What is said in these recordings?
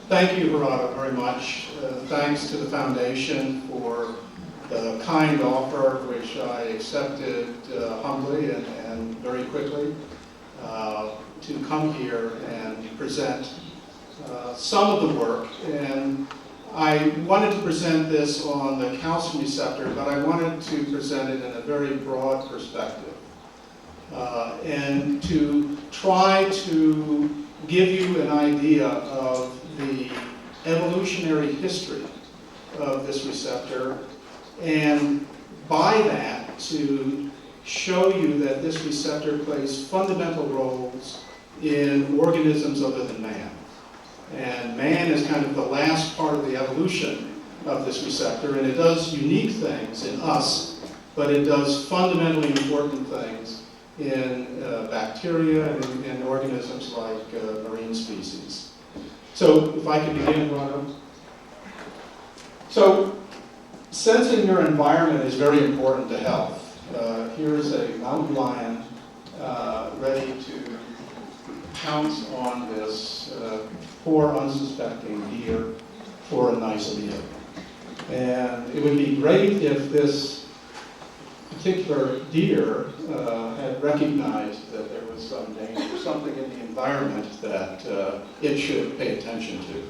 Thank you, Gerardo, very much. Thanks to the Foundation for the kind offer, which I accepted humbly and very quickly, to come here and present some of the work. And I wanted to present this on the calcium receptor, but I wanted to present it in a very broad perspective, and to try to give you an idea of the evolutionary history of this receptor, and by that to show you that this receptor plays fundamental roles in organisms other than man. And man is kind of the last part of the evolution of this receptor, and it does unique things in us, but it does fundamentally important things in bacteria and in organisms like marine species. So if I could begin, Rado. So sensing your environment is very important to health. Here's a mountain lion ready to pounce on this poor unsuspecting deer for a nice meal. And it would be great if this particular deer had recognized that there was some danger, something in the environment that it should pay attention to.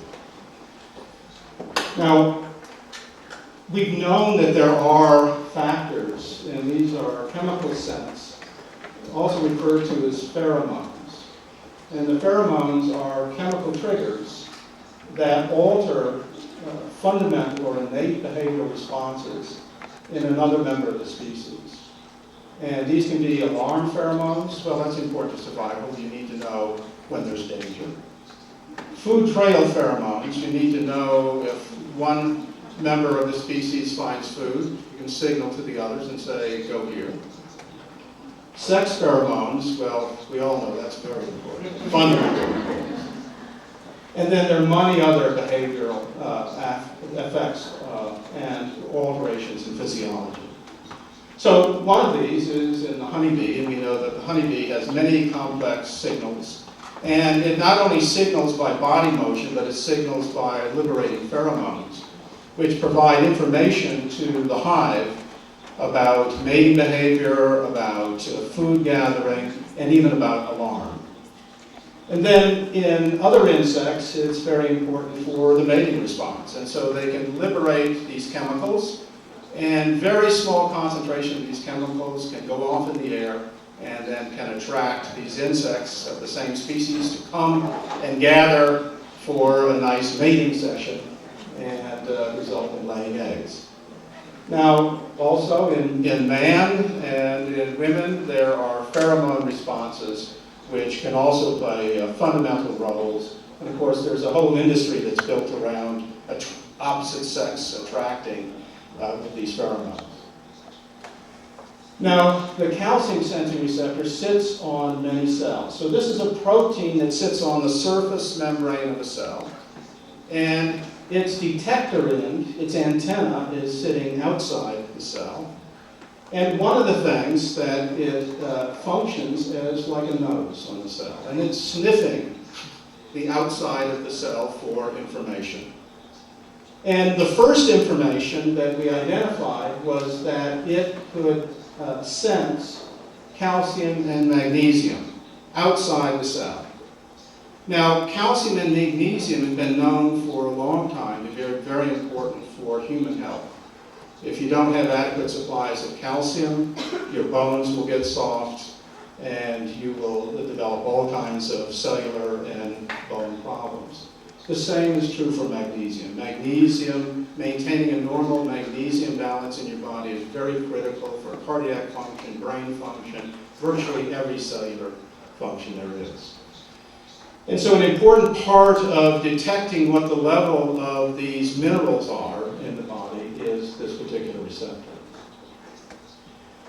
Now, we've known that there are factors, and these are chemical scents, also referred to as pheromones. And the pheromones are chemical triggers that alter fundamental or innate behavioral responses in another member of the species. And these can be alarm pheromones. Well, that's important to survival. You need to know when there's danger. Food trail pheromones. You need to know if one member of the species finds food. You can signal to the others and say, go here. Sex pheromones, well, we all know that's very important, fundamentally important. And then there are many other behavioral effects and alterations in physiology. So one of these is in the honeybee, and we know that the honeybee has many complex signals. And it not only signals by body motion, but it signals by liberating pheromones, which provide information to the hive about mating behavior, about food gathering, and even about alarm. And then in other insects, it's very important for the mating response. And so they can liberate these chemicals, and very small concentration of these chemicals can go off in the air and then can attract these insects of the same species to come and gather for a nice mating session and result in laying eggs. Now, also in man and in women, there are pheromone responses which can also play fundamental roles. And of course, there's a whole industry that's built around opposite sex attracting with these pheromones. Now, the calcium sensing receptor sits on many cells. So this is a protein that sits on the surface membrane of a cell. And its detector end, its antenna, is sitting outside the cell. And one of the things that it functions as like a nose on the cell. And it's sniffing the outside of the cell for information. And the first information that we identified was that it could sense calcium and magnesium outside the cell. Now, calcium and magnesium have been known for a long time to be very important for human health. If you don't have adequate supplies of calcium, your bones will get soft and you will develop all kinds of cellular and bone problems. The same is true for magnesium. Magnesium, maintaining a normal magnesium balance in your body is very critical for cardiac function, brain function, virtually every cellular function there is. And so an important part of detecting what the level of these minerals are in the body is this particular receptor.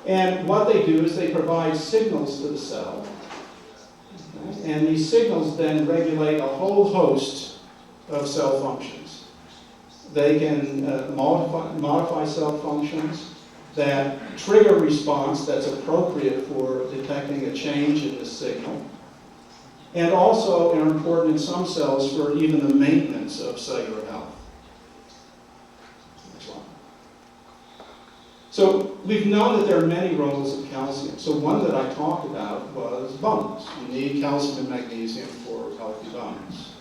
And what they do is they provide signals to the cell. Okay? And these signals then regulate a whole host of cell functions. They can modify cell functions that trigger response that's appropriate for detecting a change in the signal. and also are important in some cells for even the maintenance of cellular health. Next slide. So we've known that there are many roles of calcium. So one that I talked about was bones. You need calcium and magnesium for healthy bones.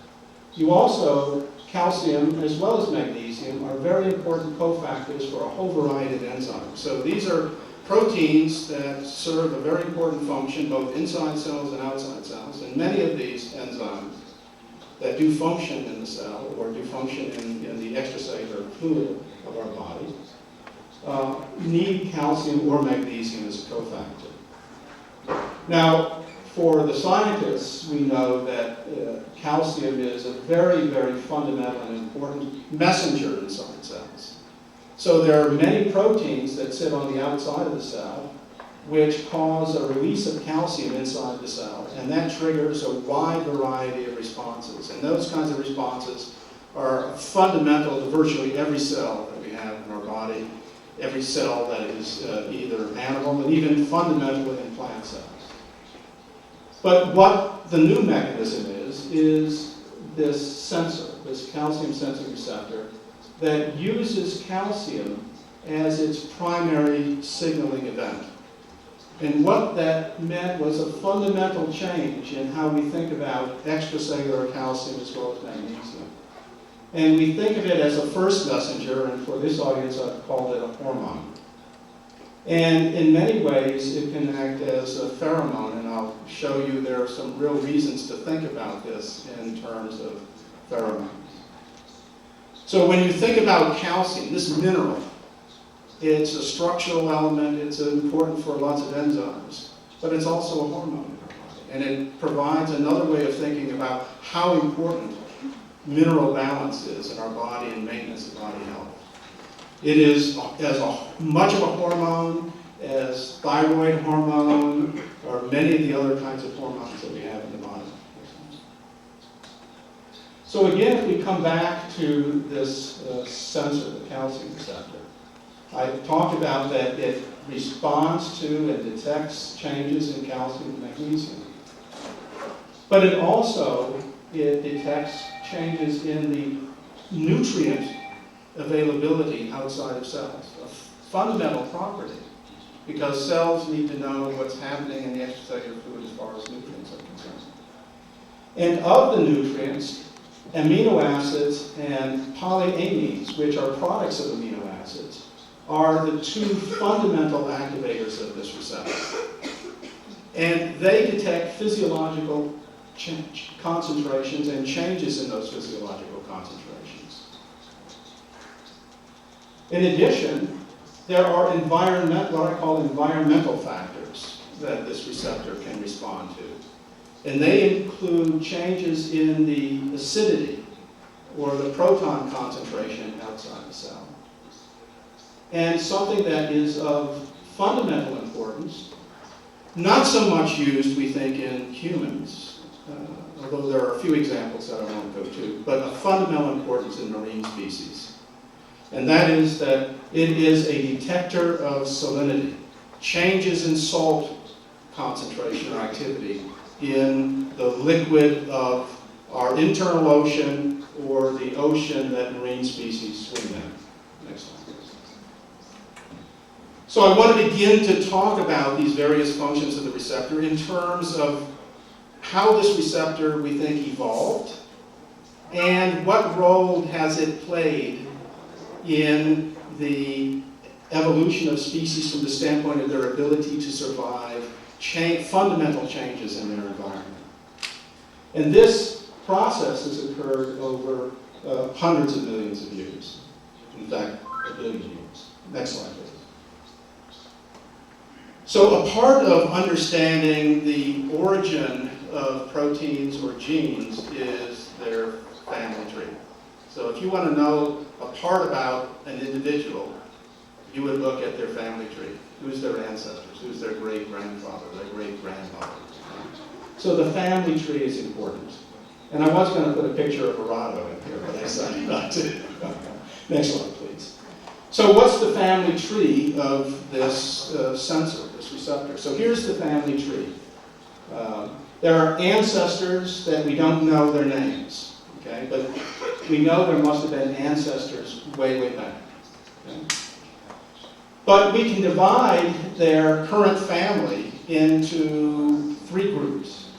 You also, calcium as well as magnesium are very important cofactors for a whole variety of enzymes. So these are proteins that serve a very important function both inside cells and outside cells. And many of these enzymes that do function in the cell or do function in the extracellular fluid of our body need calcium or magnesium as a cofactor. Now, for the scientists, we know that calcium is a very, very fundamental and important messenger inside cells. So there are many proteins that sit on the outside of the cell which cause a release of calcium inside the cell, and that triggers a wide variety of responses. And those kinds of responses are fundamental to virtually every cell that we have in our body, every cell that is either animal, and even fundamental in plant cells. But what the new mechanism is this sensor, this calcium sensing receptor, that uses calcium as its primary signaling event. And what that meant was a fundamental change in how we think about extracellular calcium as well as magnesium. And we think of it as a first messenger, and for this audience I've called it a hormone. And in many ways it can act as a pheromone, and I'll show you there are some real reasons to think about this in terms of pheromones. So when you think about calcium, this mineral, it's a structural element, it's important for lots of enzymes, but it's also a hormone in our body. And it provides another way of thinking about how important mineral balance is in our body and maintenance of body health. It is as much of a hormone as thyroid hormone or many of the other kinds of hormones that we have in the body. So again, if we come back to this sensor, the calcium receptor, I talked about that it responds to and detects changes in calcium and magnesium. But it also detects changes in the nutrient availability outside of cells, a fundamental property, because cells need to know what's happening in the extracellular fluid as far as nutrients are concerned. And of the nutrients, amino acids and polyamines, which are products of amino acids, are the two fundamental activators of this receptor. And they detect physiological concentrations and changes in those physiological concentrations. In addition, there are what I call environmental factors that this receptor can respond to. And they include changes in the acidity or the proton concentration outside the cell. And something that is of fundamental importance, not so much used, we think, in humans, although there are a few examples that I won't go to, but of fundamental importance in marine species. And that is that it is a detector of salinity, changes in salt concentration or activity in the liquid of our internal ocean or the ocean that marine species swim in. Next slide, please. So I want to begin to talk about these various functions of the receptor in terms of how this receptor, we think, evolved and what role has it played in the evolution of species from the standpoint of their ability to survive fundamental changes in their environment. And this process has occurred over hundreds of millions of years. In fact, a billion years. Next slide, please. So a part of understanding the origin of proteins or genes is their family tree. So if you want to know a part about an individual, you would look at their family tree. Who's their ancestors? Who's their great-grandfather, their great-grandmother? So the family tree is important. And I was going to put a picture of Arado in here, but I decided not to. Next slide, please. So what's the family tree of this sensor, this receptor? So here's the family tree. There are ancestors that we don't know their names, okay? But we know there must have been ancestors way, way back. Okay? But we can divide their current family into 3 groups.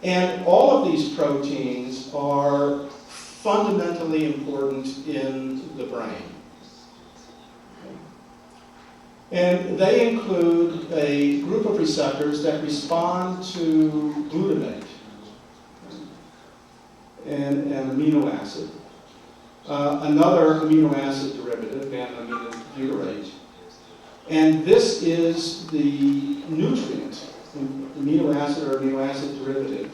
And all of these proteins are fundamentally important in the brain. And they include a group of receptors that respond to glutamate, and an amino acid. Another amino acid derivative, gamma-aminobutyrate. And this is the nutrient, amino acid or amino acid derivative,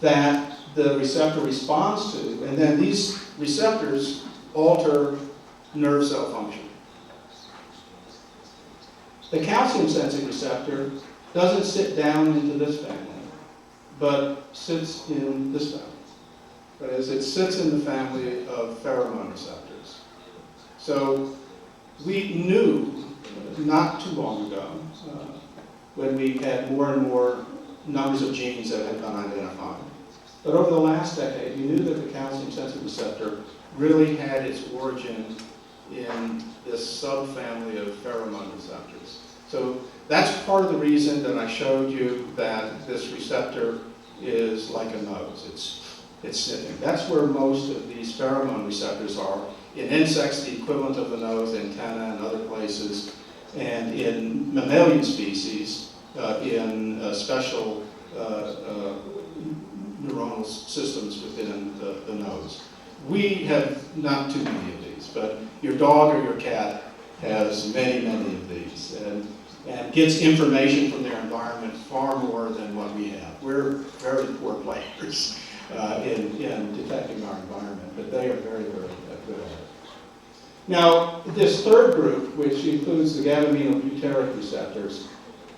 that the receptor responds to. And then these receptors alter nerve cell function. The calcium-sensing receptor doesn't sit down into this family, but sits in this family. That is, it sits in the family of pheromone receptors. So we knew not too long ago, when we had more and more numbers of genes that had been identified, but over the last decade, we knew that the calcium-sensing receptor really had its origin in this subfamily of pheromone receptors. So that's part of the reason that I showed you that this receptor is like a nose. It's sniffing. That's where most of these pheromone receptors are. In insects, the equivalent of the nose, antenna, and other places, and in mammalian species, in special neuronal systems within the nose. We have not too many of these, but your dog or your cat has many, many of these, and gets information from their environment far more than what we have. We're very poor players in detecting our environment, but they are very, very good at it. Now, this third group, which includes the gamma-aminobutyrate receptors,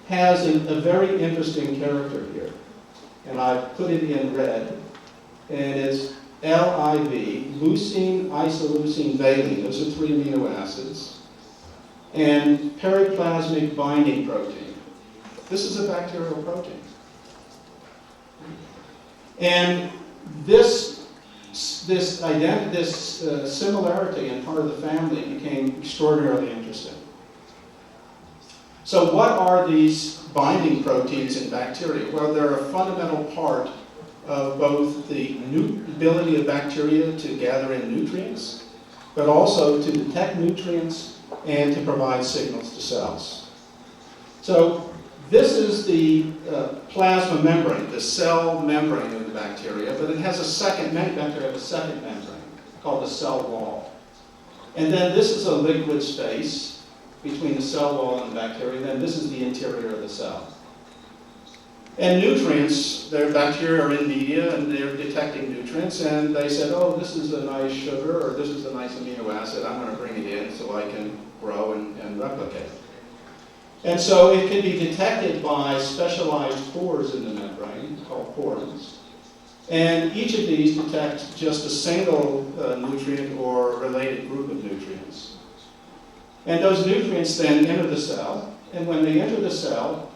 has a very interesting character here. And I've put it in red, and it's LIV, leucine, isoleucine, valine. Those are 3 amino acids. And periplasmic binding protein. This is a bacterial protein. And this similarity in part of the family became extraordinarily interesting. So what are these binding proteins in bacteria? Well, they're a fundamental part of both the ability of bacteria to gather in nutrients, but also to detect nutrients and to provide signals to cells. So this is the plasma membrane, the cell membrane of the bacteria, but it has a second, many bacteria have a second membrane called the cell wall. And then this is a liquid space between the cell wall and the bacteria, and then this is the interior of the cell. And nutrients, their bacteria are in media and they're detecting nutrients, and they said, oh, this is a nice sugar or this is a nice amino acid, I'm going to bring it in so I can grow and replicate. And so it can be detected by specialized pores in the membrane called porins. And each of these detect just a single nutrient or related group of nutrients. And those nutrients then enter the cell, and when they enter the cell,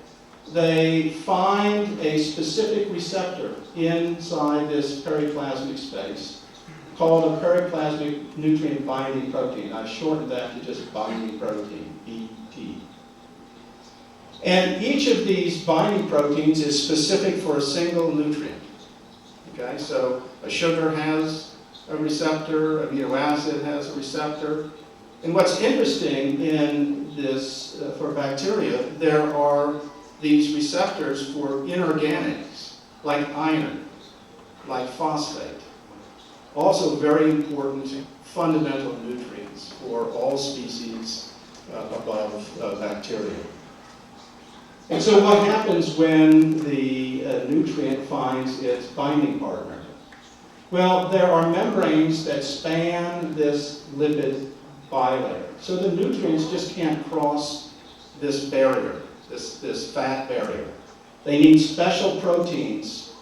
they find a specific receptor inside this periplasmic space called a periplasmic nutrient binding protein. I've shortened that to just binding protein, BT. And each of these binding proteins is specific for a single nutrient. Okay, so a sugar has a receptor, amino acid has a receptor. And what's interesting in this, for bacteria, there are these receptors for inorganics, like iron, like phosphate. Also very important fundamental nutrients for all species above bacteria. And so what happens when the nutrient finds its binding partner? Well, there are membranes that span this lipid bilayer. So the nutrients just can't cross this barrier, this fat barrier. They need special proteins,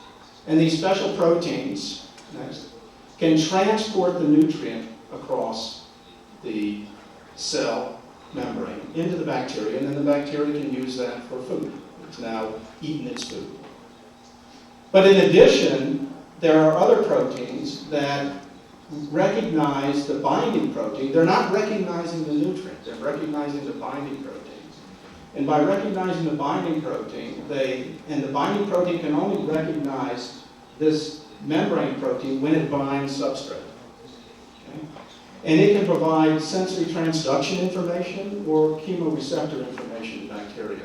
and these special proteins, next, can transport the nutrient across the cell membrane into the bacteria, and then the bacteria can use that for food. It's now eaten its food. But in addition, there are other proteins that recognize the binding protein. They're not recognizing the nutrient. They're recognizing the binding proteins. And by recognizing the binding protein, the binding protein can only recognize this membrane protein when it binds substrate. Okay? And it can provide sensory transduction information or chemoreceptor information to bacteria.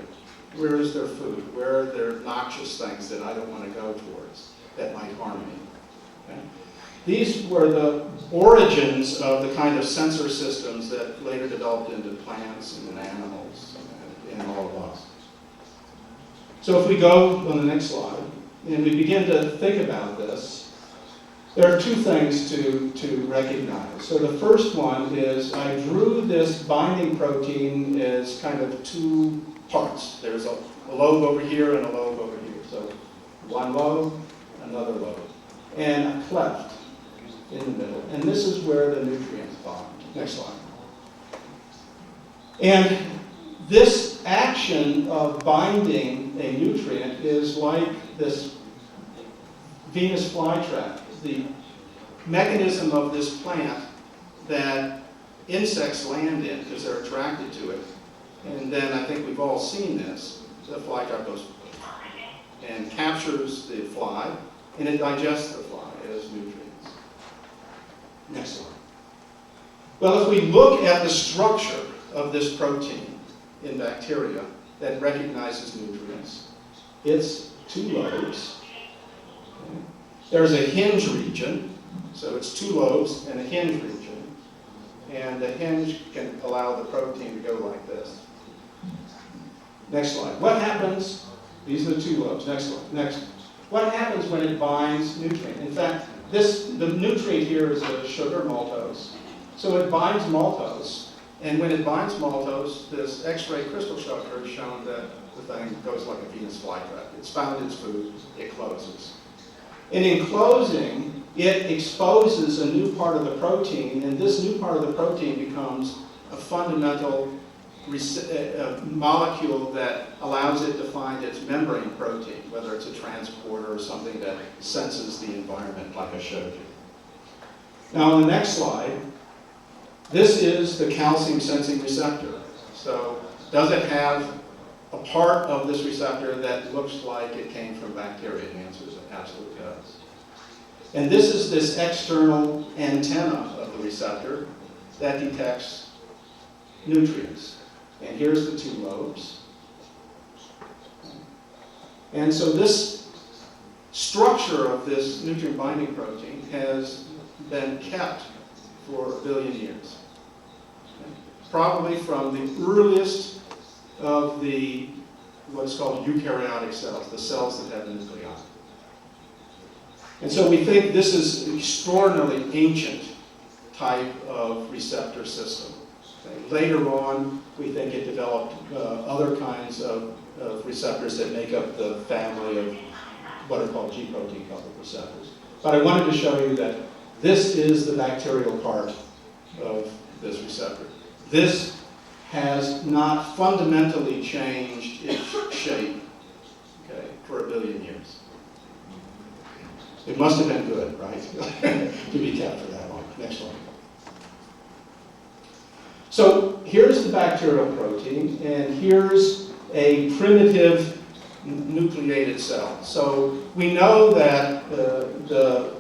Where is their food? Where are their noxious things that I don't want to go towards that might harm me? Okay? These were the origins of the kind of sensor systems that later developed into plants and in animals and all of us. So if we go on the next slide, and we begin to think about this, there are two things to recognize. So the first one is I drew this binding protein as kind of two parts. There's a lobe over here and a lobe over here. So one lobe, another lobe, and a cleft in the middle. And this is where the nutrients bind. Next slide. And this action of binding a nutrient is like this Venus flytrap, the mechanism of this plant that insects land in because they're attracted to it. And then I think we've all seen this. The flytrap goes and captures the fly, and it digests the fly as nutrients. Next slide. Well, if we look at the structure of this protein in bacteria that recognizes nutrients, it's two lobes. Okay. There's a hinge region, so it's two lobes and a hinge region. And the hinge can allow the protein to go like this. Next slide. What happens? These are the two lobes. Next slide. Next. What happens when it binds nutrient? In fact, the nutrient here is a sugar maltose. So it binds maltose, and when it binds maltose, this X-ray crystal structure has shown that the thing goes like a Venus flytrap. It's found its food, it closes. And in closing, it exposes a new part of the protein, and this new part of the protein becomes a fundamental molecule that allows it to find its membrane protein, whether it's a transporter or something that senses the environment, like I showed you. Now, on the next slide, this is the calcium sensing receptor. So, does it have a part of this receptor that looks like it came from bacteria? The answer is it absolutely does. And this is this external antenna of the receptor that detects nutrients. And here's the two lobes. And so this structure of this nutrient binding protein has been kept for 1 billion years. Okay. Probably from the earliest of the what's called eukaryotic cells, the cells that have nuclei. And so we think this is an extraordinarily ancient type of receptor system. Okay. Later on, we think it developed other kinds of receptors that make up the family of what are called G protein coupled receptors. But I wanted to show you that this is the bacterial part of this receptor. This has not fundamentally changed its shape, okay, for 1 billion years. It must have been good, right, to be kept for that long. Next one. So here's the bacterial protein, and here's a primitive nucleated cell. So we know that the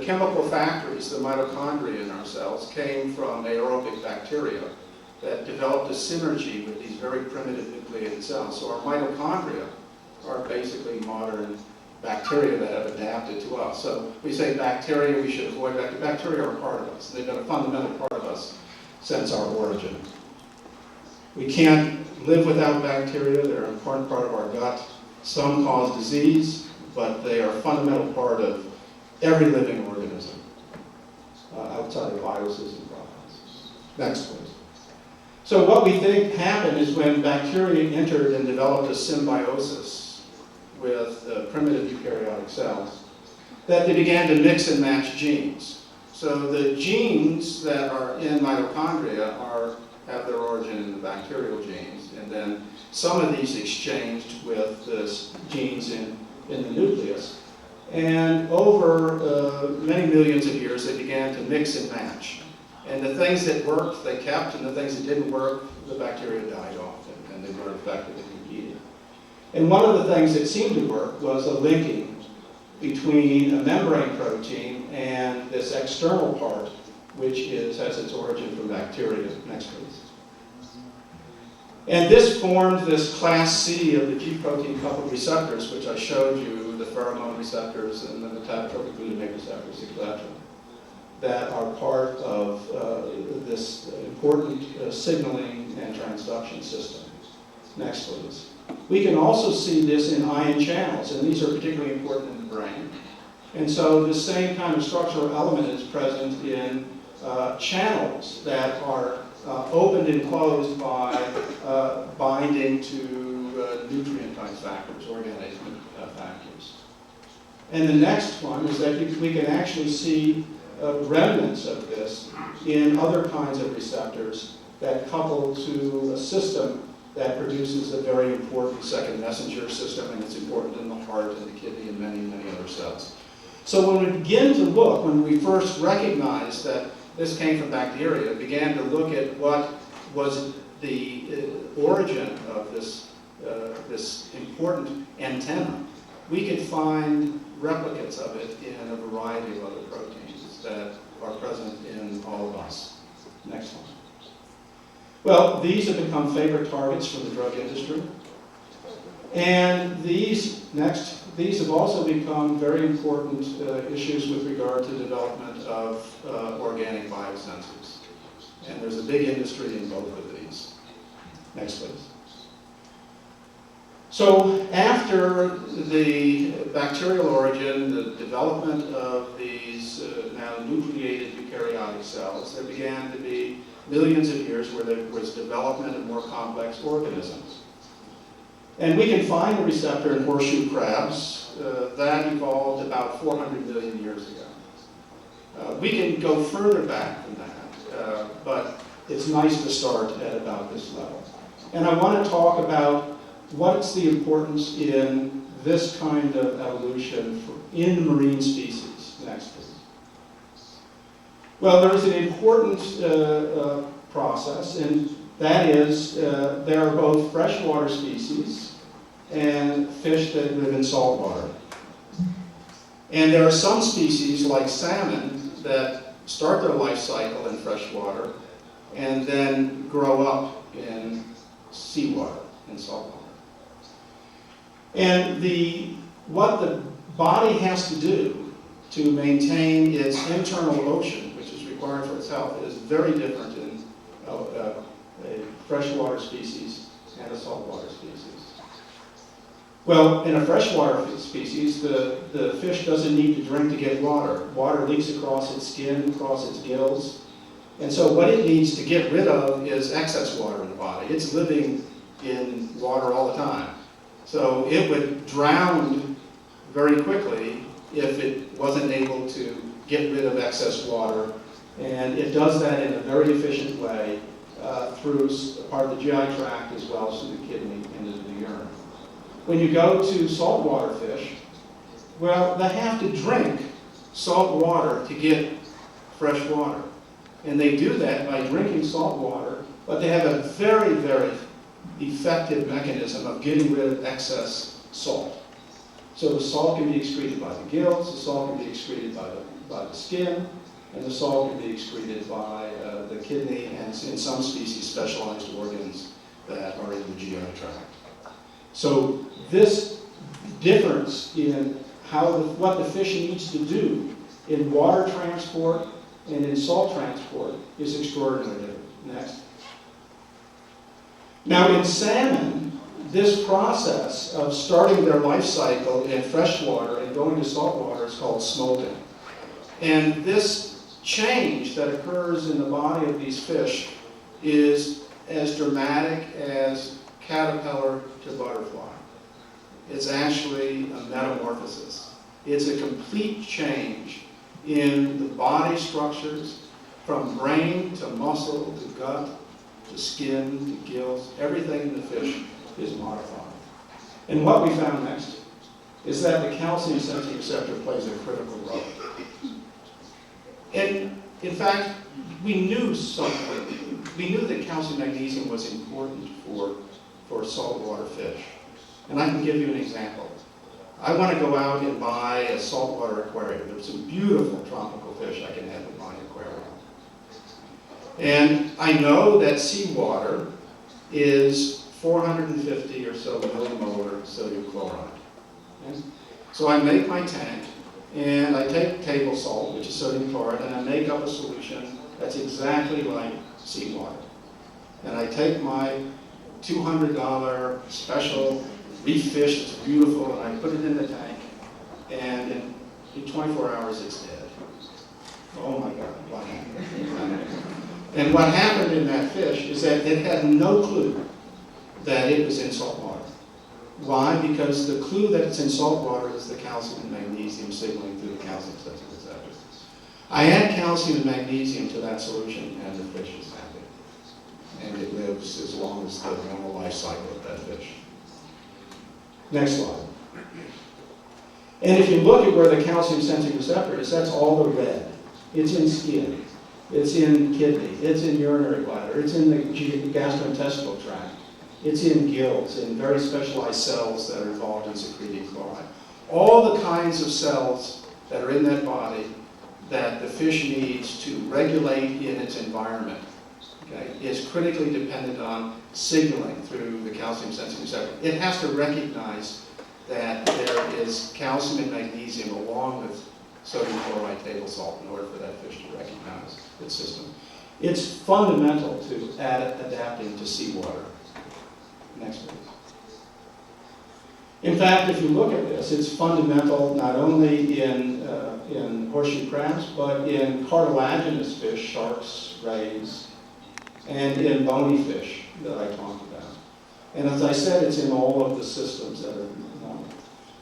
chemical factories, the mitochondria in our cells, came from aerobic bacteria that developed a synergy with these very primitive nucleated cells. So our mitochondria are basically modern bacteria that have adapted to us. So we say bacteria, we should avoid bacteria. Bacteria are a part of us. They've been a fundamental part of us since our origin. We can't live without bacteria. They're an important part of our gut. Some cause disease, but they are a fundamental part of every living organism outside of viruses and protists. Next, please. So what we think happened is when bacteria entered and developed a symbiosis with primitive eukaryotic cells, that they began to mix and match genes. So the genes that are in mitochondria are have their origin in the bacterial genes, and then some of these exchanged with the genes in the nucleus. And over many millions of years, they began to mix and match. And the things that worked, they kept, and the things that didn't work, the bacteria died off, and they weren't effectively competing. And one of the things that seemed to work was a linking between a membrane protein and this external part, which has its origin from bacteria. Next, please. And this formed this class C of the G protein coupled receptors, which I showed you, the pheromone receptors and the metabotropic glutamate receptors, etc., that are part of this important signaling and transduction system. Next, please. We can also see this in ion channels, and these are particularly important in the brain. And so the same kind of structural element is present in channels that are opened and closed by binding to nutrient-type factors, organic factors. And the next one is that we can actually see remnants of this in other kinds of receptors that couple to a system that produces a very important second messenger system, and it's important in the heart and the kidney and many, many other cells. So when we begin to look, when we first recognized that this came from bacteria, began to look at what was the origin of this, this important antenna, we could find replicates of it in a variety of other proteins that are present in all of us. Next one. Well, these have become favorite targets for the drug industry. And these have also become very important issues with regard to development of organic biosensors. And there's a big industry in both of these. Next, please. So after the bacterial origin, the development of these now nucleated eukaryotic cells, there began to be millions of years where there was development of more complex organisms. And we can find the receptor in horseshoe crabs. That evolved about 400 million years ago. We can go further back than that, but it's nice to start at about this level. And I want to talk about what's the importance in this kind of evolution in marine species. Next, please. Well, there is an important process, and that is there are both freshwater species and fish that live in saltwater. And there are some species, like salmon, that start their life cycle in freshwater and then grow up in seawater, in saltwater. And what the body has to do to maintain its internal ocean, which is required for its health, is very different in a freshwater species and a saltwater species. Well, in a freshwater species, the fish doesn't need to drink to get water. Water leaks across its skin, across its gills. And so what it needs to get rid of is excess water in the body. It's living in water all the time. So it would drown very quickly if it wasn't able to get rid of excess water. And it does that in a very efficient way through part of the GI tract as well as through the kidney and into the urine. When you go to saltwater fish, well, they have to drink salt water to get fresh water. And they do that by drinking salt water, but they have a very, very effective mechanism of getting rid of excess salt. So the salt can be excreted by the gills, the salt can be excreted by the skin, and the salt can be excreted by the kidney and, in some species, specialized organs that are in the GI tract. So this difference in what the fish needs to do in water transport and in salt transport is extraordinarily different. Next. Now in salmon, this process of starting their life cycle in freshwater and going to saltwater is called smolting. And this change that occurs in the body of these fish is as dramatic as caterpillar to butterfly. It's actually a metamorphosis. It's a complete change in the body structures, from brain to muscle to gut the skin, the gills, everything in the fish is modified. And what we found next is that the calcium sensing receptor plays a critical role. And in fact, we knew something. We knew that calcium magnesium was important for saltwater fish. And I can give you an example. I want to go out and buy a saltwater aquarium. There's some beautiful tropical fish I can have in my aquarium. And I know that seawater is 450 or so millimolar sodium chloride. Okay? So I make my tank, and I take table salt, which is sodium chloride, and I make up a solution that's exactly like seawater. And I take my $200 special reef fish that's beautiful, and I put it in the tank, and in 24 hours it's dead. Oh my God, what happened? And what happened in that fish is that it had no clue that it was in salt water. Why? Because the clue that it's in salt water is the calcium and magnesium signaling through the calcium sensing receptor. I add calcium and magnesium to that solution, and the fish is happy. And it lives as long as the normal life cycle of that fish. Next slide. And if you look at where the calcium sensing receptor is, that's all the red. It's in skin, it's in kidney, it's in urinary bladder, it's in the gastrointestinal tract, it's in gills, in very specialized cells that are involved in secreting chloride. All the kinds of cells that are in that body that the fish needs to regulate in its environment, okay, is critically dependent on signaling through the calcium sensing receptor. It has to recognize that there is calcium and magnesium along with sodium chloride table salt in order for that fish to recognize its system. It's fundamental to adapting to seawater. Next please. In fact, if you look at this, it's fundamental not only in horseshoe crabs, but in cartilaginous fish, sharks, rays, and in bony fish that I talked about. And as I said, it's in all of the systems that are known.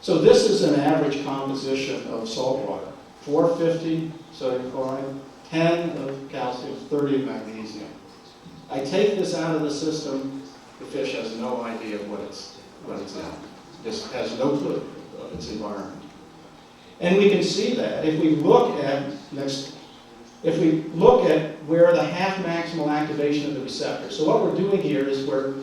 So this is an average composition of salt water. 450 sodium chloride, 10 of calcium, 30 of magnesium. I take this out of the system, the fish has no idea what it's in. Just has no clue of its environment. And we can see that if we look at, where the half maximal activation of the receptor. So what we're doing here is we're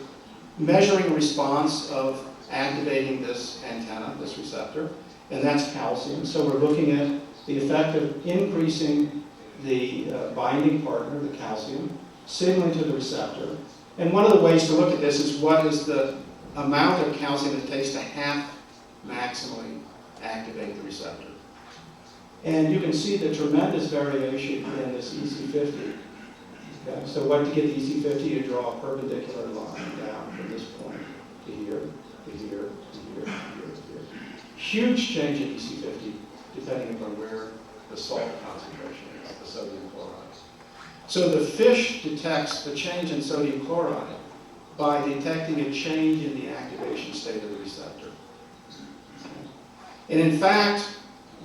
measuring a response of activating this antenna, this receptor, and that's calcium. So we're looking at the effect of increasing the binding partner, the calcium, signaling to the receptor. And one of the ways to look at this is what is the amount of calcium it takes to half maximally activate the receptor. And you can see the tremendous variation in this EC50. Okay? So what to get the EC50, you draw a perpendicular line down from this point to here, to here, to here, to here, to here. Huge change in EC50 depending upon where the salt concentration is, the sodium chloride. So the fish detects the change in sodium chloride by detecting a change in the activation state of the receptor. And in fact,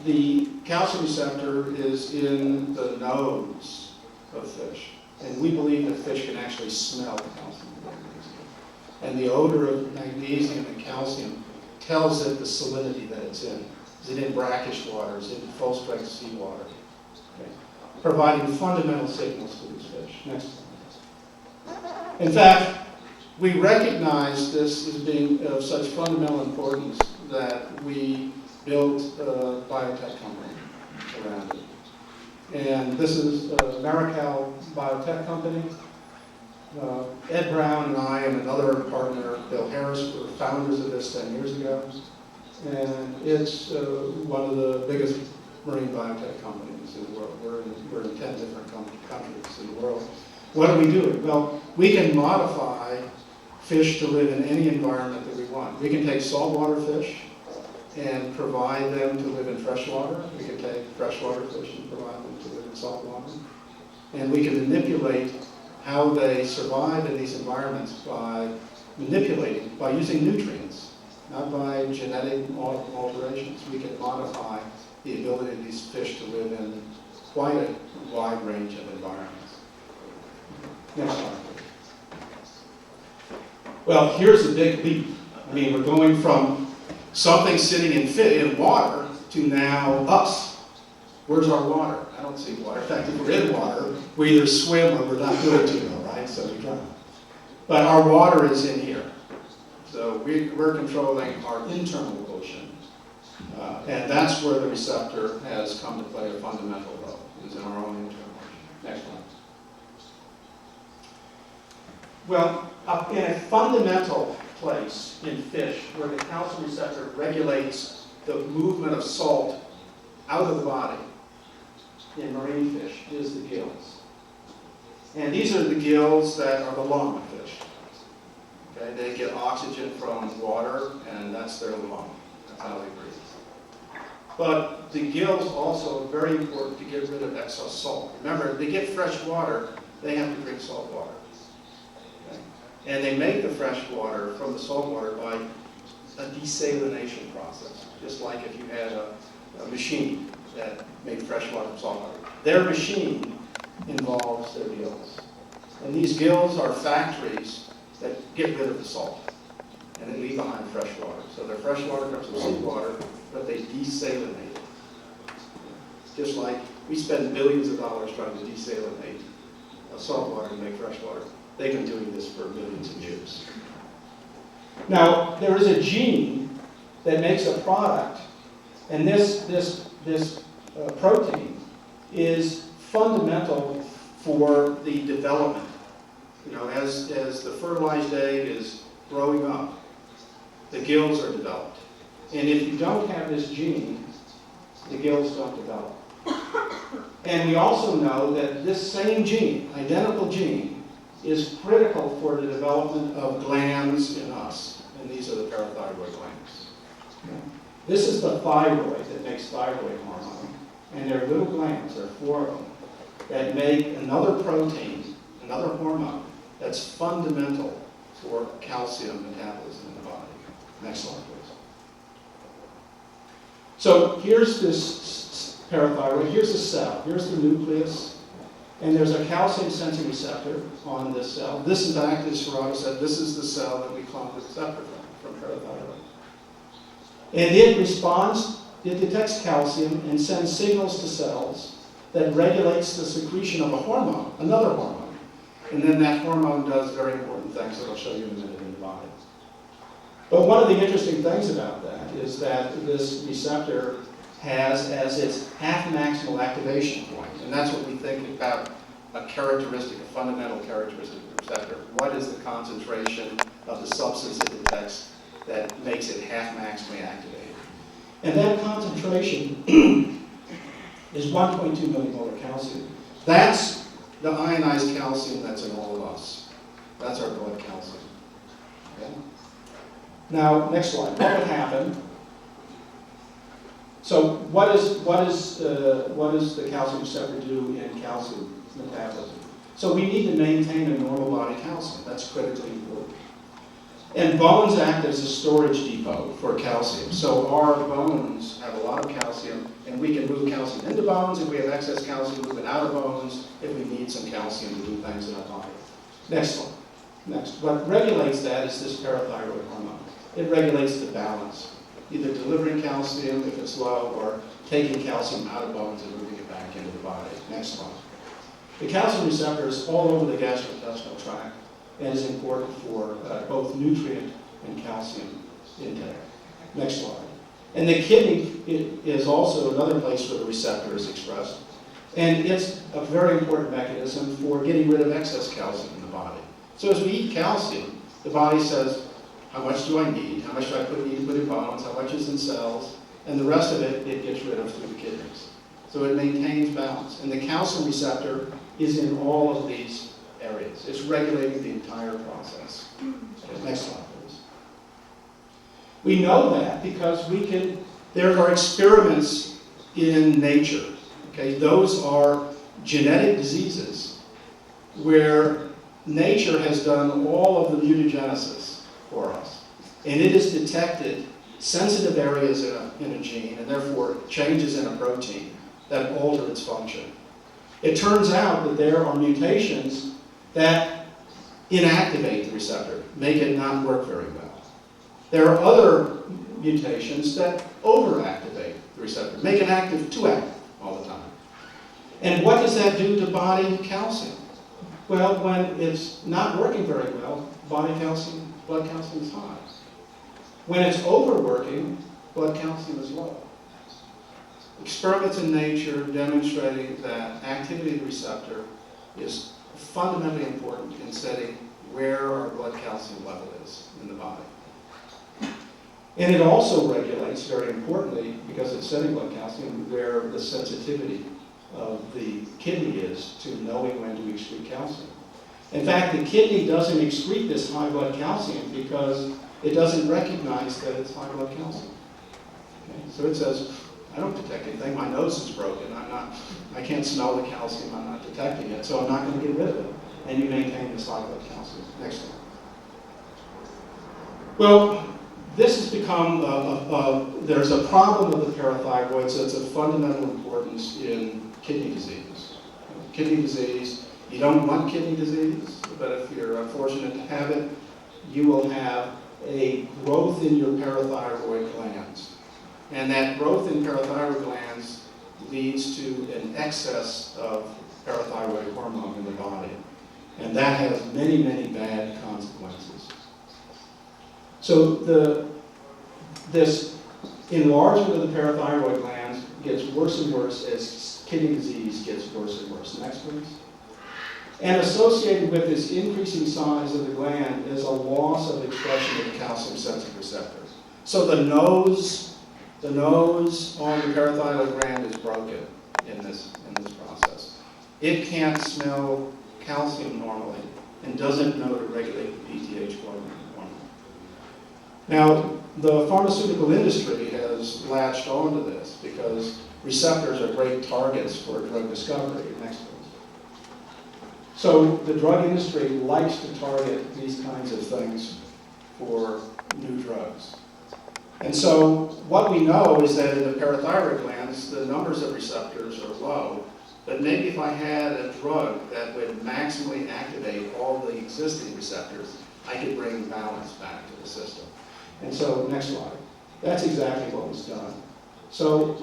the calcium receptor is in the nose of fish. And we believe that fish can actually smell calcium and magnesium. And the odor of magnesium and calcium tells it the salinity that it's in. Is it in brackish water? Is it in full-strength seawater? Okay. Providing fundamental signals to these fish. Next slide. In fact, we recognize this as being of such fundamental importance that we built a biotech company around it. And this is Marical Biotech Company. Ed Brown and I and another partner, Bill Harris, were founders of this 10 years ago. And it's one of the biggest marine biotech companies in the world. We're in 10 different countries in the world. What are we doing? Well, we can modify fish to live in any environment that we want. We can take saltwater fish and provide them to live in freshwater. We can take freshwater fish and provide them to live in saltwater. And we can manipulate how they survive in these environments by using nutrients. Not by genetic alterations. We can modify the ability of these fish to live in quite a wide range of environments. Next slide. Well, here's a big leap. I mean, we're going from something sitting in water to now us. Where's our water? I don't see water. In fact, if we're in water, we either swim or we're not doing too well, right? So we drown. But our water is in here. So we're controlling our internal ocean. And that's where the receptor has come to play a fundamental role, is in our own internal ocean. Next one. Well, in a fundamental place in fish, where the calcium receptor regulates the movement of salt out of the body in marine fish, is the gills. And these are the gills that are the lung of fish. Okay? They get oxygen from water, and that's their lung. That's how they breathe. But the gills also are very important to get rid of excess salt. Remember, if they get fresh water, they have to drink salt water. Okay? And they make the fresh water from the salt water by a desalination process, just like if you had a machine that made fresh water from salt water. Their machine involves their gills. And these gills are factories that get rid of the salt, and they leave behind fresh water. So their fresh water comes from seawater, but they desalinate it. Just like we spend billions of dollars trying to desalinate salt water to make fresh water. They've been doing this for millions of years. Now, there is a gene that makes a product, and this protein is fundamental for the development. You know, as the fertilized egg is growing up, the gills are developed. And if you don't have this gene, the gills don't develop. And we also know that this same gene, identical gene, is critical for the development of glands in us. And these are the parathyroid glands. Okay. This is the thyroid that makes thyroid hormone. And there are little glands, there are 4 of them, that make another protein, another hormone, that's fundamental for calcium metabolism in the body. Next slide, please. So here's this parathyroid, here's the cell, here's the nucleus, and there's a calcium sensing receptor on this cell. This, in fact, as Gerardo said, this is the cell that we clone the receptor from parathyroid. And it responds, it detects calcium and sends signals to cells that regulates the secretion of a hormone, another hormone. And then that hormone does very important things that I'll show you in a minute in the body. But one of the interesting things about that is that this receptor has as its half-maximal activation point. And that's what we think about a characteristic, a fundamental characteristic of the receptor. What is the concentration of the substance it detects that makes it half-maximally activated? And that concentration is 1.2 millimolar calcium. That's the ionized calcium that's in all of us. That's our blood calcium. Okay? Now, next slide. What would happen? So, what does the calcium receptor do in calcium metabolism? So, we need to maintain a normal body calcium. That's critically important. And bones act as a storage depot for calcium. So, our bones have a lot of calcium, and we can move calcium into bones. If we have excess calcium, move it out of bones if we need some calcium to do things in our body. Next one. Next. What regulates that is this parathyroid hormone. It regulates the balance, either delivering calcium if it's low or taking calcium out of bones and moving it back into the body. Next one. The calcium receptor is all over the gastrointestinal tract and is important for both nutrient and calcium intake. Next slide. And the kidney is also another place where the receptor is expressed. And it's a very important mechanism for getting rid of excess calcium in the body. So as we eat calcium, the body says, how much do I need? How much do I need to put in bones? How much is in cells? And the rest of it, it gets rid of through the kidneys. So it maintains balance. And the calcium receptor is in all of these areas. It's regulating the entire process. Okay, next slide, please. We know that because there are experiments in nature. Okay, those are genetic diseases where nature has done all of the mutagenesis for us. And it has detected sensitive areas in a gene, and therefore changes in a protein that alter its function. It turns out that there are mutations that inactivate the receptor, make it not work very well. There are other mutations that overactivate the receptor, make it active, too active all the time. And what does that do to body calcium? Well, when it's not working very well, body calcium, blood calcium is high. When it's overworking, blood calcium is low. Experiments in nature demonstrating that activity of the receptor is fundamentally important in setting where our blood calcium level is in the body. And it also regulates, very importantly, because it's setting blood calcium, where the sensitivity of the kidney is to knowing when to excrete calcium. In fact, the kidney doesn't excrete this high blood calcium because it doesn't recognize that it's high blood calcium. Okay? So it says, I don't detect anything, my nose is broken, I can't smell the calcium, I'm not detecting it, so I'm not going to get rid of it. And you maintain this high blood calcium. Next one. Well, this has become, there's a problem with the parathyroid, so it's of fundamental importance in kidney disease. Kidney disease, you don't want kidney disease, but if you're fortunate to have it, you will have a growth in your parathyroid glands. And that growth in parathyroid glands leads to an excess of parathyroid hormone in the body. And that has many, many bad consequences. So this enlargement of the parathyroid glands gets worse and worse as kidney disease gets worse and worse. Next, please. And associated with this increasing size of the gland is a loss of expression of the calcium-sensitive receptors. So the nose on the parathyroid gland is broken in this process. It can't smell calcium normally and doesn't know to regulate the PTH hormone. Now, the pharmaceutical industry has latched onto this because receptors are great targets for drug discovery. Next, please. So the drug industry likes to target these kinds of things for new drugs. And so what we know is that in the parathyroid glands, the numbers of receptors are low, but maybe if I had a drug that would maximally activate all the existing receptors, I could bring balance back to the system. And so, next slide. That's exactly what was done. So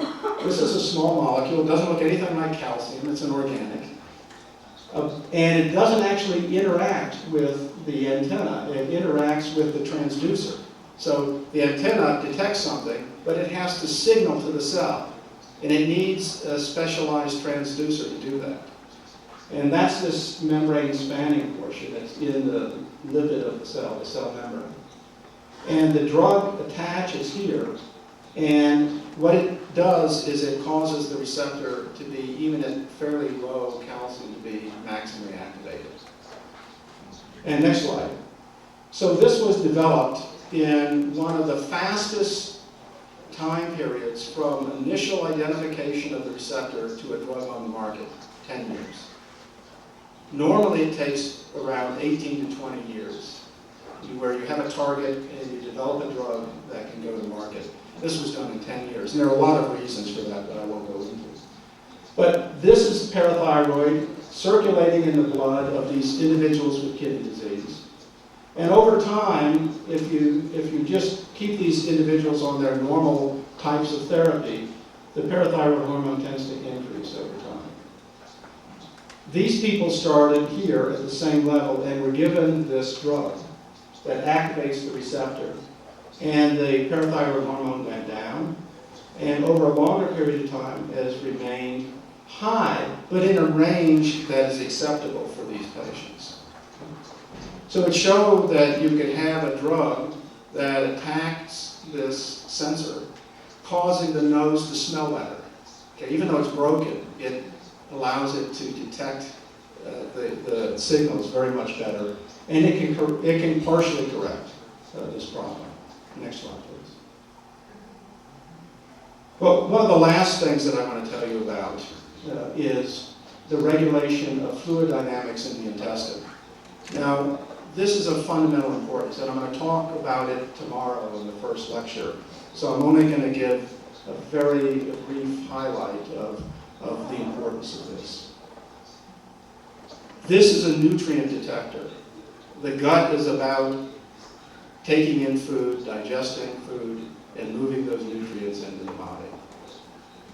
this is a small molecule. It doesn't look anything like calcium. It's an organic. And it doesn't actually interact with the antenna. It interacts with the transducer. So the antenna detects something, but it has to signal to the cell. And it needs a specialized transducer to do that. And that's this membrane spanning portion that's in the lipid of the cell membrane. And the drug attaches here, and what it does is it causes the receptor to be, even at fairly low calcium, to be maximally activated. And next slide. So this was developed in one of the fastest time periods from initial identification of the receptor to a drug on the market, 10 years. Normally it takes around 18 to 20 years, where you have a target and you develop a drug that can go to market. This was done in 10 years. And there are a lot of reasons for that I won't go into. But this is parathyroid circulating in the blood of these individuals with kidney disease. And over time, if you just keep these individuals on their normal types of therapy, the parathyroid hormone tends to increase over time. These people started here at the same level and were given this drug that activates the receptor. And the parathyroid hormone went down, and over a longer period of time has remained high, but in a range that is acceptable for these patients. So it showed that you could have a drug that attacks this sensor, causing the nose to smell better. Okay, even though it's broken, it allows it to detect the signals very much better, and it can partially correct this problem. Next slide, please. Well, one of the last things that I want to tell you about is the regulation of fluid dynamics in the intestine. Now, this is of fundamental importance, and I'm going to talk about it tomorrow in the first lecture. So I'm only going to give a very brief highlight of the importance of this. This is a nutrient detector. The gut is about taking in food, digesting food, and moving those nutrients into the body.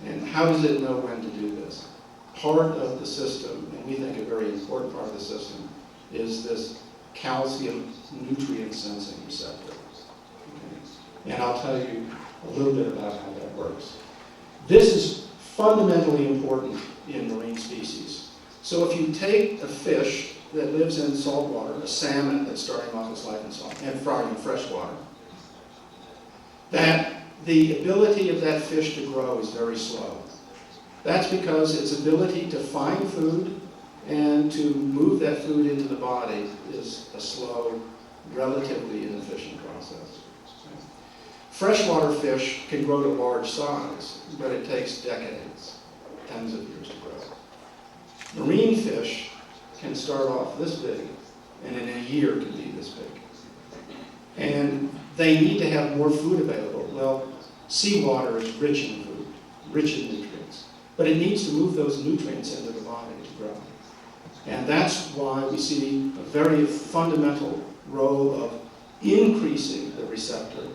And how does it know when to do this? Part of the system, and we think a very important part of the system, is this calcium nutrient sensing receptor. Okay? And I'll tell you a little bit about how that works. This is fundamentally important in marine species. So if you take a fish that lives in salt water, a salmon that's starting off its life in salt, and fried in fresh water, that the ability of that fish to grow is very slow. That's because its ability to find food and to move that food into the body is a slow, relatively inefficient process. Freshwater fish can grow to large size, but it takes decades, tens of years to grow. Marine fish can start off this big, and in a year can be this big. And they need to have more food available. Well, seawater is rich in food, rich in nutrients. But it needs to move those nutrients into the body to grow. And that's why we see a very fundamental role of increasing the receptor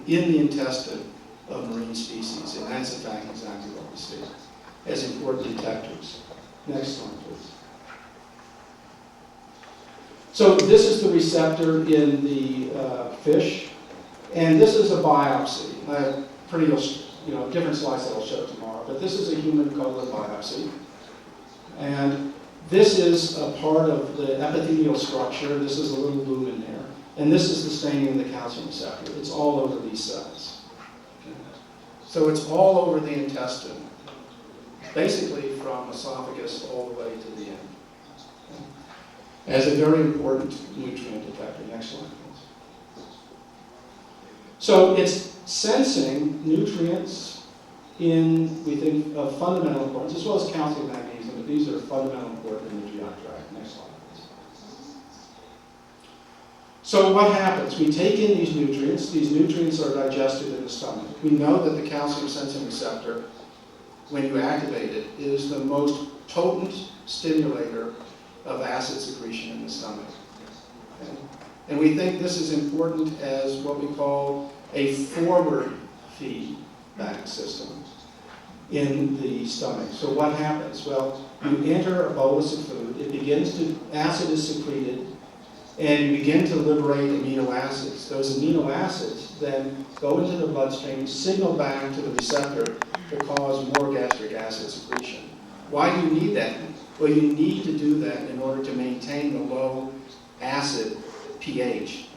in the intestine of marine species. And that's in fact exactly what we see as important detectors. Next slide, please. So this is the receptor in the fish, and this is a biopsy. I have pretty different slides that I'll show tomorrow, but this is a human colon biopsy. And this is a part of the epithelial structure. This is a little lumen there. And this is the staining of the calcium receptor. It's all over these cells. Okay. So it's all over the intestine, basically from esophagus all the way to the end. Okay. As a very important nutrient detector. Next slide, please. So it's sensing nutrients in, we think, of fundamental importance, as well as calcium and magnesium, but these are fundamental important in the GI tract. Next slide, please. So what happens? We take in these nutrients are digested in the stomach. We know that the calcium sensing receptor, when you activate it, is the most potent stimulator of acid secretion in the stomach. Okay? And we think this is important as what we call a forward feedback system in the stomach. So what happens? Well, you enter a bolus of food, acid is secreted, and you begin to liberate amino acids. Those amino acids then go into the bloodstream, signal back to the receptor to cause more gastric acid secretion. Why do you need that? Well, you need to do that in order to maintain the low acid pH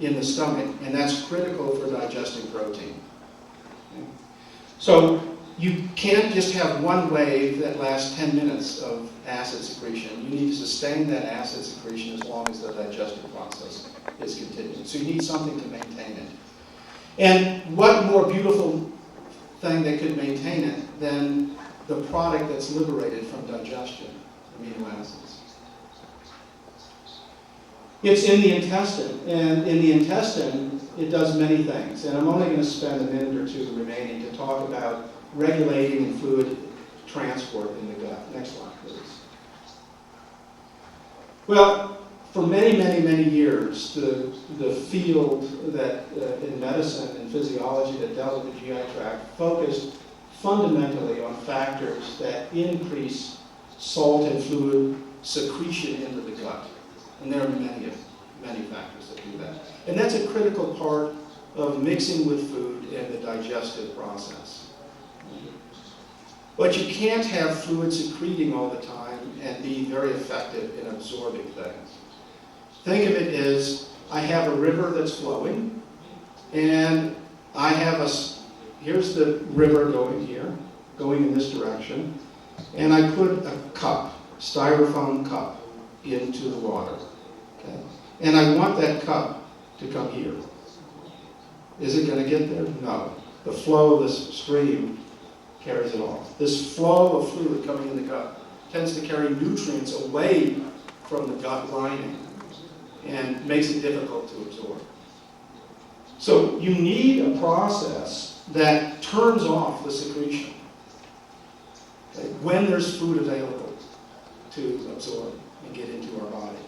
in the stomach, and that's critical for digesting protein. Okay? So you can't just have one wave that lasts 10 minutes of acid secretion. You need to sustain that acid secretion as long as the digestive process is continuing. So you need something to maintain it. And what more beautiful thing that could maintain it than the product that's liberated from digestion, amino acids. It's in the intestine, and in the intestine, it does many things. And I'm only going to spend a minute or two remaining to talk about regulating fluid transport in the gut. Next slide, please. Well, for many, many, many years, the field that in medicine and physiology that dealt with the GI tract focused fundamentally on factors that increase salt and fluid secretion into the gut. And there are many factors that do that. And that's a critical part of mixing with food and the digestive process. But you can't have fluid secreting all the time and be very effective in absorbing things. Think of it as, I have a river that's flowing, and I have here's the river going here, going in this direction, and I put a cup, styrofoam cup, into the water. Okay? And I want that cup to come here. Is it going to get there? No. The flow of this stream carries it off. This flow of fluid coming in the gut tends to carry nutrients away from the gut lining and makes it difficult to absorb. So you need a process that turns off the secretion, okay, when there's food available to absorb and get into our body.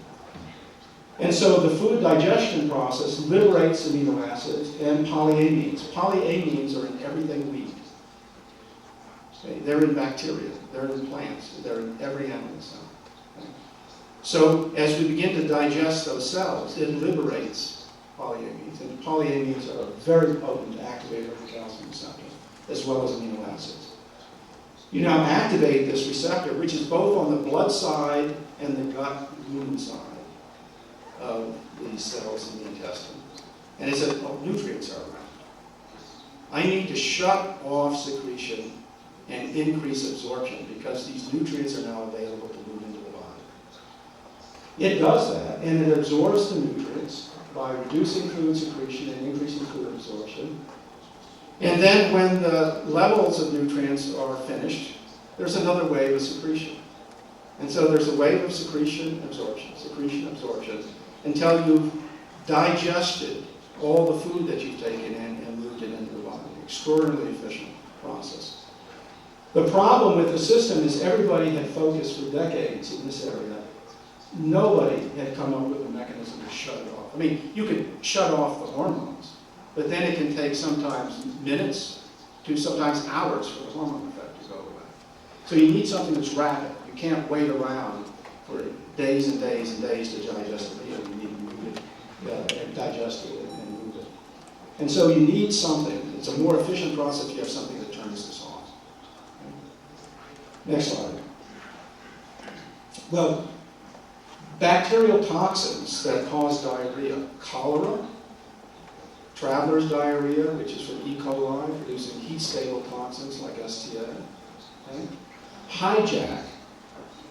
And so the food digestion process liberates amino acids and polyamines. Polyamines are in everything we eat. Okay? They're in bacteria, they're in plants, they're in every animal cell. Okay? So as we begin to digest those cells, it liberates polyamines. And polyamines are a very potent activator of the calcium receptor, as well as amino acids. You now activate this receptor, which is both on the blood side and the gut lumen side of these cells in the intestine. And it says, oh, nutrients are around. I need to shut off secretion and increase absorption because these nutrients are now available to move into the body. It does that, and it absorbs the nutrients by reducing fluid secretion and increasing fluid absorption. And then when the levels of nutrients are finished, there's another wave of secretion. And so there's a wave of secretion, absorption, until you've digested all the food that you've taken in and moved it into the body. Extraordinarily efficient process. The problem with the system is everybody had focused for decades in this area. Nobody had come up with a mechanism to shut it off. I mean, you could shut off the hormones, but then it can take sometimes minutes to sometimes hours for the hormone effect to go away. So you need something that's rapid. You can't wait around for days and days and days to digest the meal. You need to move it, digest it, and move it. And so you need something. It's a more efficient process if you have something that turns this on. Okay. Next slide. Well, bacterial toxins that cause diarrhea, cholera, traveler's diarrhea, which is from E. coli, producing heat-stable toxins like STA, okay, hijack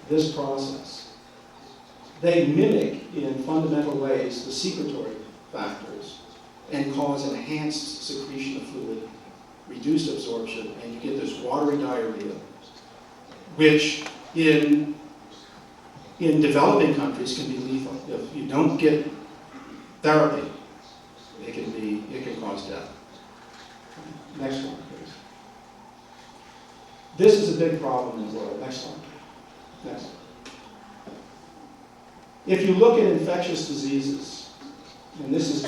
this process. They mimic in fundamental ways the secretory factors and cause enhanced secretion of fluid, reduced absorption, and you get this watery diarrhea, which in developing countries can be lethal. If you don't get therapy, it can cause death. Next one, please. This is a big problem in the world. Next one. Next. If you look at infectious diseases, and this is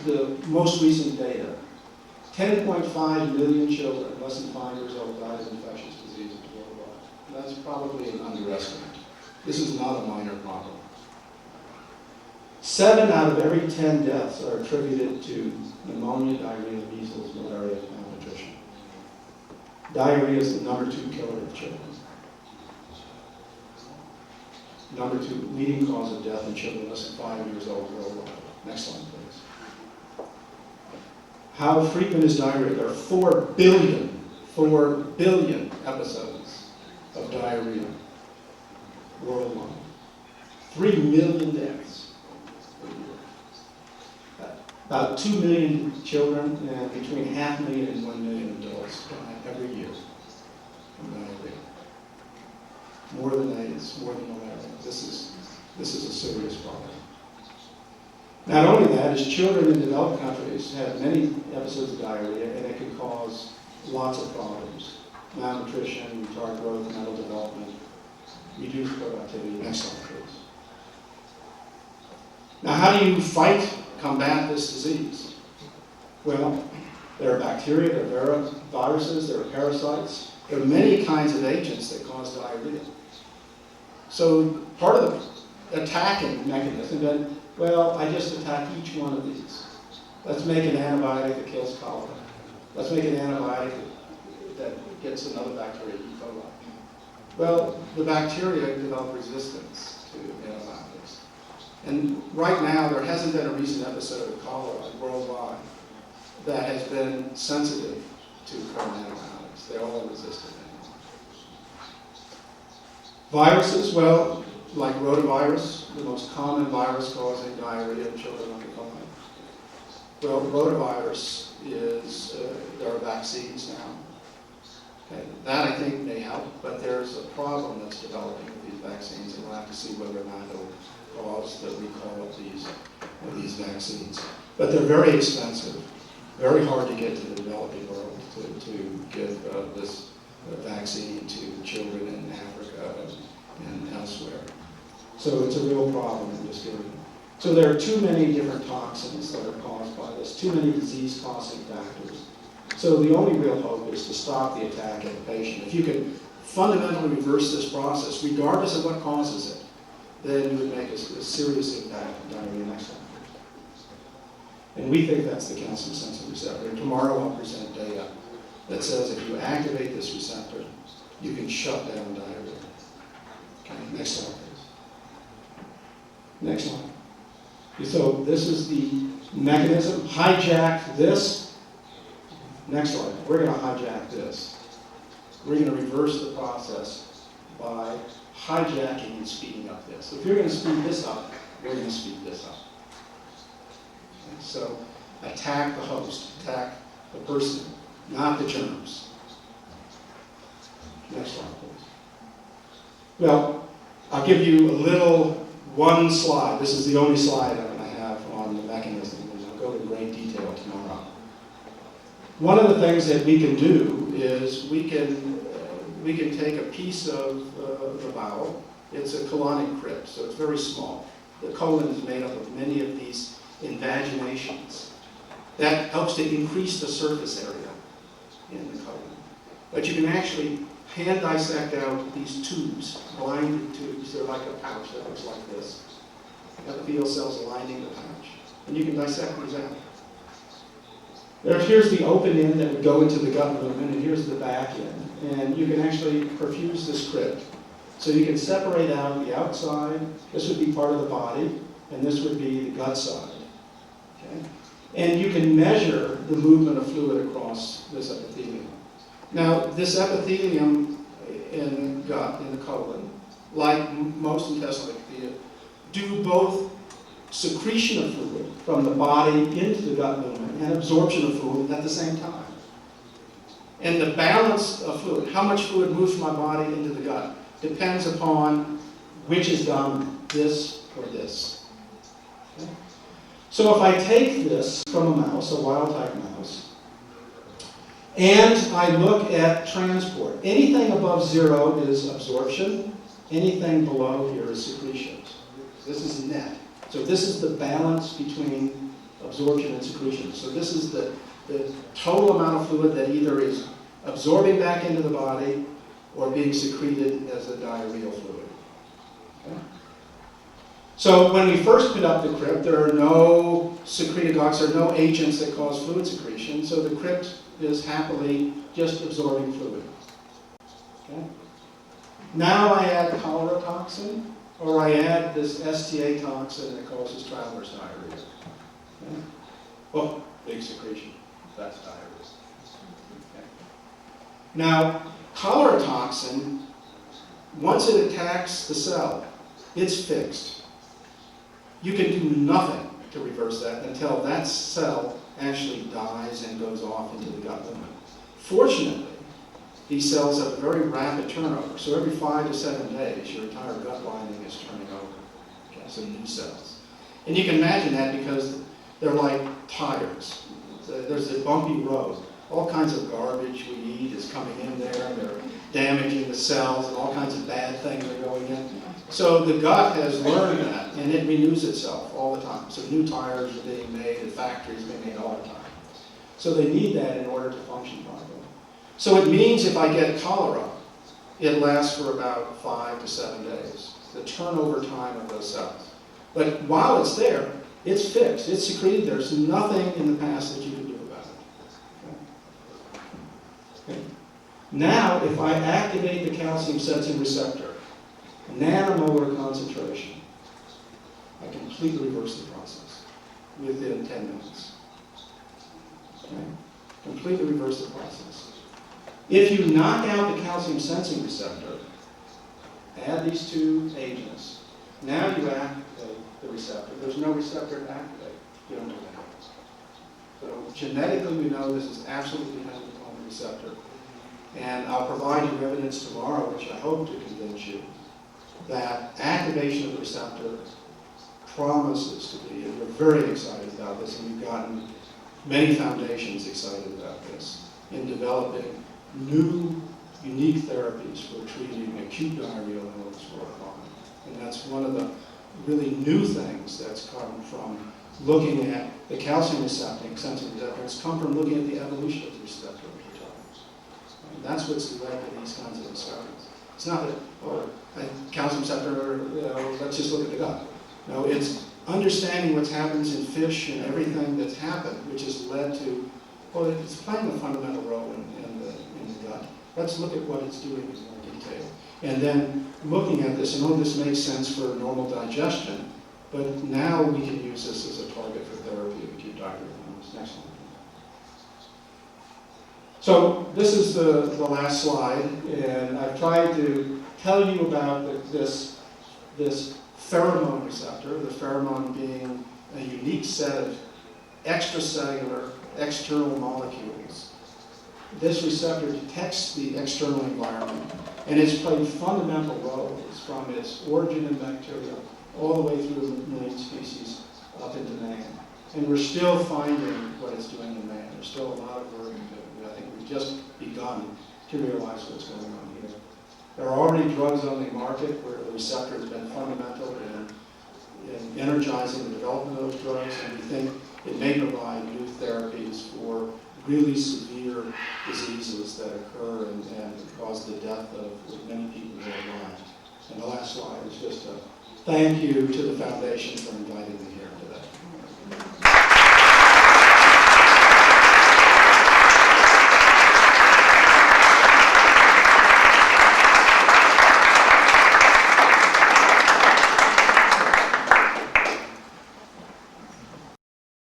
the most recent data, 10.5 million children less than 5 years old died of infectious diseases worldwide. That's probably an underestimate. This is not a minor problem. 7 out of every 10 deaths are attributed to pneumonia, diarrhea, measles, malaria, and malnutrition. Diarrhea is the number 2 killer of children. Number 2 leading cause of death in children less than 5 years old worldwide. Next slide, please. How frequent is diarrhea? There are 4 billion episodes of diarrhea worldwide. 3 million deaths a year. About 2 million children and between 500,000 and 1 million adults die every year from diarrhea. More than AIDS, more than malaria. This is a serious problem. Not only that, as children in developed countries have many episodes of diarrhea, and it can cause lots of problems. Malnutrition, retarded growth, mental development, reduced productivity. Next slide, please. Now, how do you combat this disease? Well, there are bacteria, there are viruses, there are parasites. There are many kinds of agents that cause diarrhea. So part of the attacking mechanism then, well, I just attack each one of these. Let's make an antibiotic that kills cholera. Let's make an antibiotic that gets another bacteria, E. coli. Well, the bacteria develop resistance to antibiotics. And right now, there hasn't been a recent episode of cholera worldwide that has been sensitive to current antibiotics. They all are resistant. Viruses, well, like rotavirus, the most common virus causing diarrhea in children under 5. Well, rotavirus is, there are vaccines now. Okay. That I think may help, but there's a problem that's developing with these vaccines, and we'll have to see whether or not it'll cause the recall of these vaccines. But they're very expensive, very hard to get to the developing world to give this vaccine to children in Africa and elsewhere. So it's a real problem in just giving So there are too many different toxins that are caused by this, too many disease-causing factors. So the only real hope is to stop the attack in the patient. If you can fundamentally reverse this process, regardless of what causes it, then you would make a serious impact on diarrhea next time. And we think that's the calcium-sensing receptor. And tomorrow I'll present data that says if you activate this receptor, you can shut down diarrhea. Okay, next slide, please. Next slide. So this is the mechanism. Hijack this. Next slide. We're going to hijack this. We're going to reverse the process by hijacking and speeding up this. So if you're going to speed this up, we're going to speed this up. Okay, so attack the host, attack the person, not the germs. Next slide, please. Well, I'll give you a little one slide. This is the only slide I'm going to have on the mechanism, and I'll go into great detail tomorrow. One of the things that we can do is we can take a piece of the bowel. It's a colonic crypt, so it's very small. The colon is made up of many of these invaginations. That helps to increase the surface area in the colon. But you can actually hand dissect out these tubes, blinded tubes. They're like a pouch that looks like this. Epithelial cells lining the pouch. And you can dissect these out. Here's the open end that would go into the gut lumen, and here's the back end. And you can actually perfuse this crypt. So you can separate out the outside. This would be part of the body, and this would be the gut side. Okay? And you can measure the movement of fluid across this epithelium. Now, this epithelium in the gut, in the colon, like most intestinal epithelium, do both secretion of fluid from the body into the gut lumen and absorption of fluid at the same time. And the balance of fluid, how much fluid moves from my body into the gut, depends upon which is dominant, this or this. Okay? So if I take this from a mouse, a wild-type mouse, and I look at transport, anything above 0 is absorption, anything below here is secretion. This is net. So this is the balance between absorption and secretion. So this is the total amount of fluid that either is absorbing back into the body or being secreted as a diarrheal fluid. Okay? So when we first put up the crypt, there are no secretagogues, there are no agents that cause fluid secretion, so the crypt is happily just absorbing fluid. Okay? Now I add cholera toxin, or I add this STA toxin that causes traveler's diarrhea. Okay? Well, big secretion, that's diarrhea. Okay. Now, cholera toxin, once it attacks the cell, it's fixed. You can do nothing to reverse that until that cell actually dies and goes off into the gut lumen. Fortunately, these cells have a very rapid turnover. So every 5 to 7 days, your entire gut lining is turning over. Okay, so new cells. And you can imagine that because they're like tires. So there's a bumpy road. All kinds of garbage we eat is coming in there. They're damaging the cells, and all kinds of bad things are going in. So the gut has learned that, and it renews itself all the time. So new tires are being made, and factories are being made all the time. So they need that in order to function properly. So it means if I get cholera, it lasts for about 5 to 7 days, the turnover time of those cells. But while it's there, it's fixed, it's secreted. There's nothing in the past that you can do about it. Okay. Now, if I activate the calcium-sensing receptor, nanomolar concentration, I completely reverse the process within 10 minutes. Okay? Completely reverse the process. If you knock out the calcium-sensing receptor, add these two agents, now you activate the receptor. There's no receptor to activate. You don't do that. So genetically, we know this is absolutely dependent on the receptor. And I'll provide you evidence tomorrow, which I hope to convince you, that activation of the receptor promises to be, and we're very excited about this, and we've gotten many foundations excited about this, in developing new, unique therapies for treating acute diarrheal illness worldwide. And that's one of the really new things that's come from looking at the calcium receptor, sensitive receptor. It's come from looking at the evolution of the receptor over time. And that's what's led to these kinds of discoveries. It's not that, oh, a calcium receptor, let's just look at the gut. No, it's understanding what happens in fish and everything that's happened, which has led to, well, it's playing a fundamental role in the gut. Let's look at what it's doing in more detail. And then looking at this, and oh, this makes sense for normal digestion, but now we can use this as a target for therapy. We keep Dr. Next slide. So this is the last slide, and I've tried to tell you about this pheromone receptor, the pheromone being a unique set of extracellular external molecules. This receptor detects the external environment, and it's played fundamental roles from its origin in bacteria all the way through the million species up into man. And we're still finding what it's doing in man. There's still a lot of work to do. I think we've just begun to realize what's going on here. There are already drugs on the market where the receptor has been fundamental in energizing the development of those drugs, and we think it may provide new therapies for really severe diseases that occur and cause the death of many people worldwide. And the last slide is just a thank you to the Foundation for inviting me here.